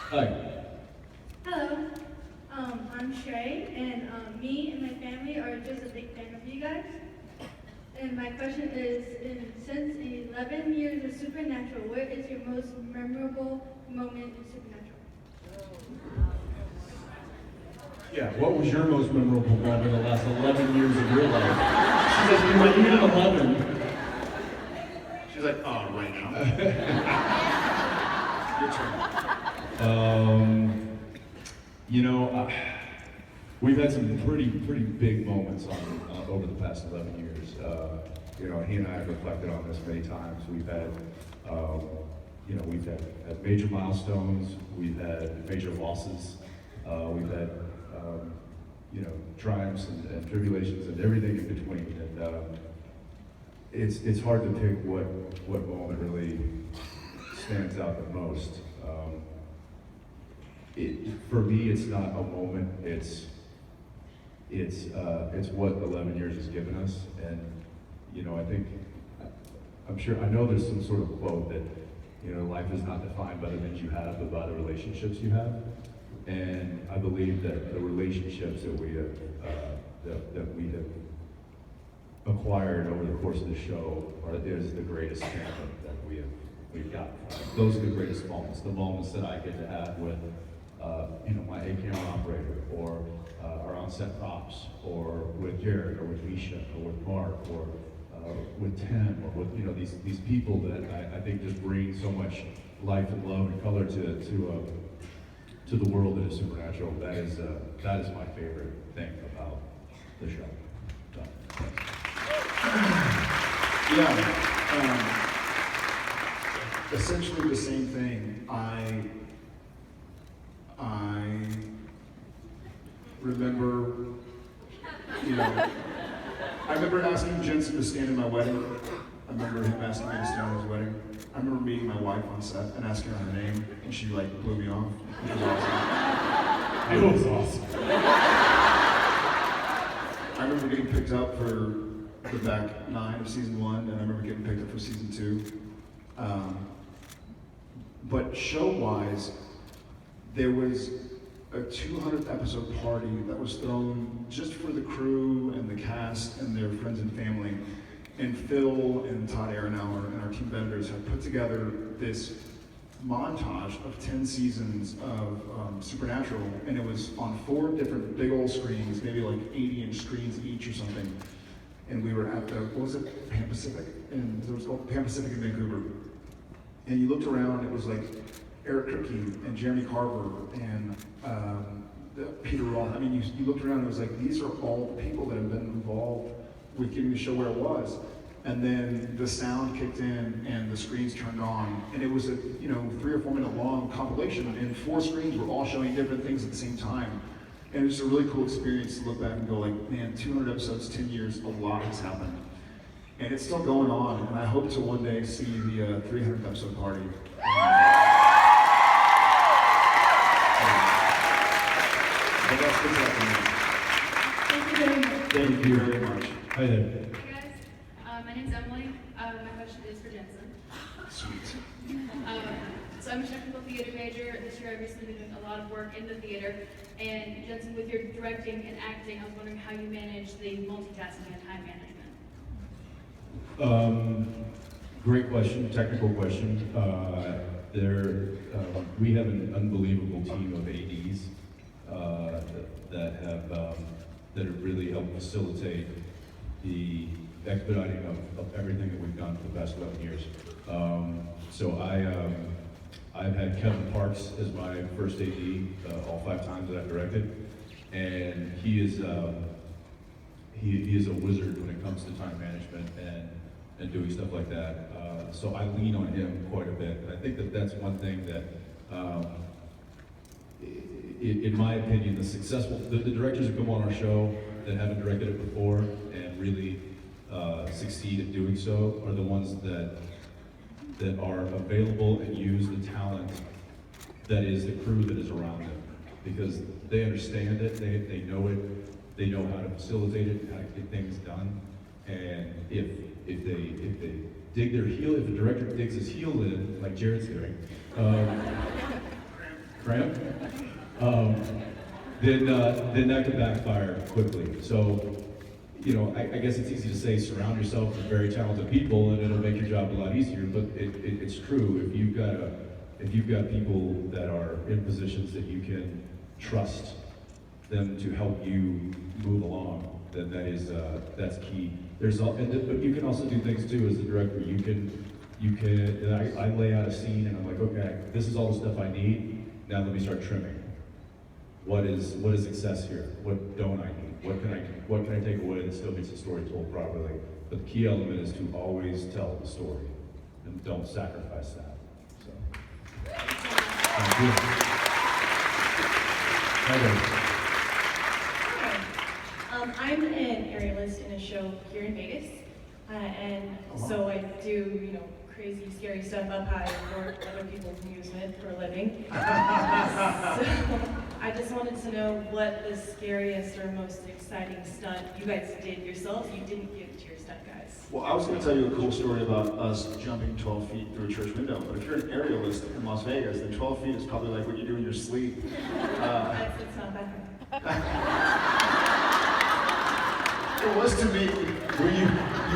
Hi. Hello, I'm Shay, and me and my family are just a big fan of you guys. And my question is, since 11 years of Supernatural, what is your most memorable moment in Supernatural? Yeah, what was your most memorable moment in the last 11 years of your life? She says, you were 11. She's like, oh, right now. Your turn. We've had some pretty big moments over the past 11 years. He and I have reflected on this many times. We've had major milestones. We've had major losses. We've had, triumphs and tribulations and everything in between. And it's hard to pick what moment really stands out the most. For me, it's not a moment. It's what 11 years has given us, and I know there's some sort of quote that life is not defined by the things you have, but by the relationships you have. And I believe that the relationships that we have acquired over the course of the show is the greatest thing that we've got. Those are the greatest moments. The moments that I get to have with my A-camera operator, or our on-set props, or with Jared, or with Misha, or with Mark, or with Tim, or with these people that I think just bring so much life and love and color to the world that is Supernatural. That is my favorite thing about the show. So, Yeah. Essentially the same thing. I remember, I remember asking Jensen to stand in my wedding. I remember him asking me to stand in his wedding. I remember meeting my wife on set and asking her her name, and she blew me off. It was awesome. it was awesome. I remember getting picked up for the back 9 of season 1, and I remember getting picked up for season 2. But show-wise, there was a 200th episode party that was thrown just for the crew and the cast and their friends and family. And Phil and Todd Aronauer and our team vendors had put together this montage of 10 seasons of Supernatural, and it was on 4 different big old screens, maybe 80-inch screens each or something. And we were at Pan Pacific? And it was called Pan Pacific in Vancouver. And you looked around, it was Eric Kripke and Jeremy Carver and Peter Roth. I mean, you looked around and it was these are all the people that have been involved with getting the show where it was. And then the sound kicked in and the screens turned on, and it was a 3 or 4 minute long compilation, and 4 screens were all showing different things at the same time. And it was a really cool experience to look back and go man, 200 episodes, 10 years, a lot has happened. And it's still going on, and I hope to one day see the 300th episode party. But that's what's happening. Thank you very much. Thank you very much. Hi there. Hey guys, my name's Emily. My question is for Jensen. Sweet. So I'm a technical theater major. This year I've recently been doing a lot of work in the theater. And Jensen, with your directing and acting, I was wondering how you manage the multitasking and time management. Great question, technical question. We have an unbelievable team of ADs that have really helped facilitate the expediting of everything that we've done for the past 11 years. I've had Kevin Parks as my first AD all 5 times that I've directed, and he is a wizard when it comes to time management and doing stuff like that. So I lean on him quite a bit. And I think that's one thing that, in my opinion, the directors that come on our show that haven't directed it before and really succeed at doing so are the ones that are available and use the talent that is the crew that is around them, because they understand it, they know it, they know how to facilitate it, how to get things done. And if they dig their heel, if the director digs his heel in, like Jared's doing, cramp, then that could backfire quickly. So, you know, I guess it's easy to say surround yourself with very talented people and it'll make your job a lot easier, but it's true. If you've got people that are in positions that you can trust them to help you move along, then that's key. But you can also do things too as the director. I lay out a scene and I'm like, okay, this is all the stuff I need. Now let me start trimming. What is excess here? What don't I need? What can I take away that still gets the story told properly? But the key element is to always tell the story and don't sacrifice that. So, thank you. Hi, I'm an aerialist in a show here in Vegas, and so I do, you know, crazy, scary stuff up high for other people's amusement for a living. So I just wanted to know what the scariest or most exciting stunt you guys did yourselves you didn't give to your stunt guys. Well, I was going to tell you a cool story about us jumping 12 feet through a church window, but if you're an aerialist in Las Vegas, then 12 feet is probably like what you do in your sleep. It's not that hard. It was to me. Where you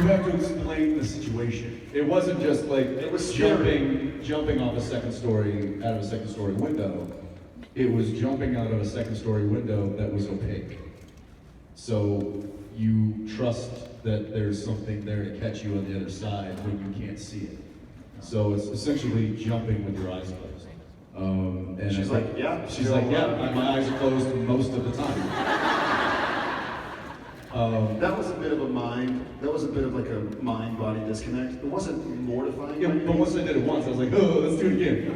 have to explain the situation. It wasn't just like It was jumping off a second story out of a second story window. It was jumping out of a second story window that was opaque. So you trust that there's something there to catch you on the other side when you can't see it. So it's essentially jumping with your eyes closed. And She's I like, think- yeah. She's like, yeah, my eyes are closed most of the time. That was a bit of like a mind-body disconnect. It wasn't mortifying. Yeah, by any but once I means. did it once, I was like, oh, let's do it again.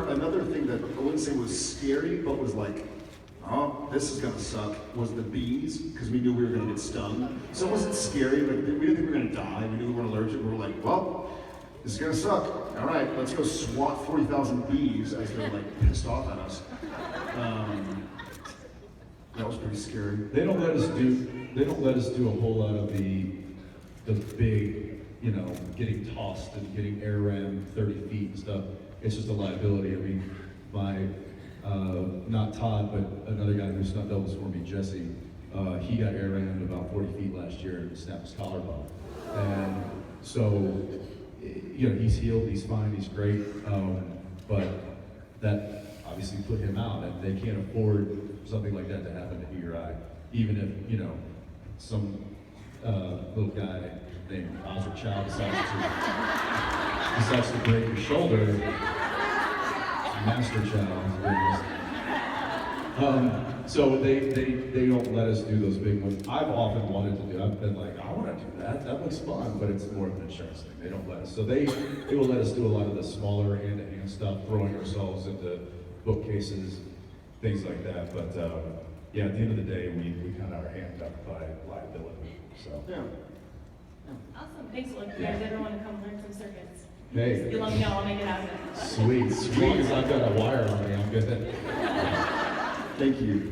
Another thing that I wouldn't say was scary, but was like, oh, this is gonna suck, was the bees, because we knew we were gonna get stung. So it wasn't scary, but we didn't think we were gonna die. We knew we weren't allergic. We were like, well, this is gonna suck. All right, let's go swat 40,000 bees as they're like pissed off at us. That was pretty scary. They don't let us do a whole lot of the big, you know, getting tossed and getting air rammed 30 feet and stuff. It's just a liability. I mean, not Todd, but another guy who stunt doubles for me, Jesse, he got air rammed about 40 feet last year and snapped his collarbone. And so, you know, he's healed, he's fine, he's great, but that obviously put him out, and they can't afford something like that to happen to your eye, even if, you know, some little guy named Oscar Chow decides to break your shoulder. Master Chow. So they don't let us do those big ones. I've often wanted to do. I've been like, I want to do that. That looks fun, but it's more of an insurance thing. They don't let us. So they will let us do a lot of the smaller hand-to-hand stuff, throwing ourselves into bookcases, things like that. But yeah, at the end of the day, we kind of are handcuffed by liability. So Yeah. Awesome. Thanks, Luke. If you guys ever want to come learn some circuits, hey, you let me know. I'll make it happen. sweet. As long as I've got a wire on me, I'm good. Thank you.